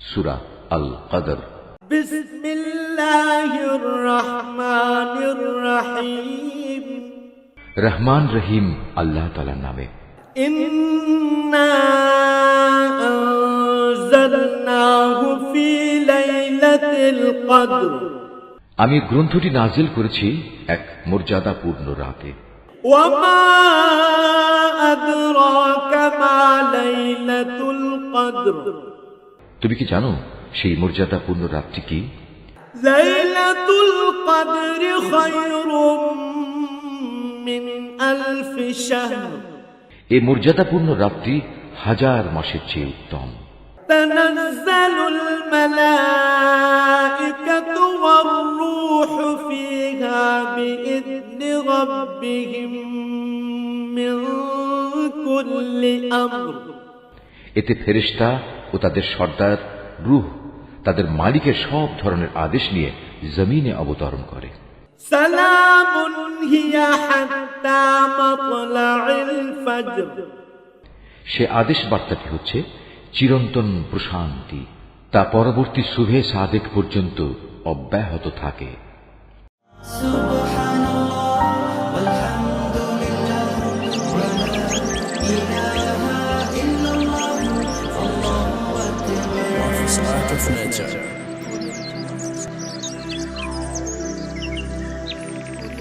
সূরা আল কদর। বিসমিল্লাহির রহমানির রহিম। রহমান রহিম আল্লাহ তাআলার নামে। ইন্না আনজালনাহু ফি লাইলাতিল কদর। আমি গ্রন্থটি নাজিল করেছি এক মর্যাদাপূর্ণ রাতে। ওয়া মা আদরাকা মা লাইলাতুল কদর। তুমি কি জানো সেই মর্যাদাপূর্ণ রাতটি কি? লাইলাতুল কদরি খায়রুম মিন আলফি শাহর। এই মর্যাদাপূর্ণ রাতটি 1000 মাসের চেয়ে উত্তম। তানাজ্জালুল মালাইকাতু ওয়ার রূহু ফিহা বিইذনি রাব্বিহিম মিন কুল্লি আমর। এতে ফেরেশতা ও তাদের সর্দার রূহ তাদের মালিকের সব ধরনের আদেশ নিয়ে জমিনে অবতরণ করে। সালামুন হিয়া হাত্তা মাতলাইল ফজর। সে আদেশ বার্তাটি হচ্ছে চিরন্তন প্রশান্তি, তা পরবর্তী শুভে সাদেক পর্যন্ত অব্যাহত থাকে। Art of Nature.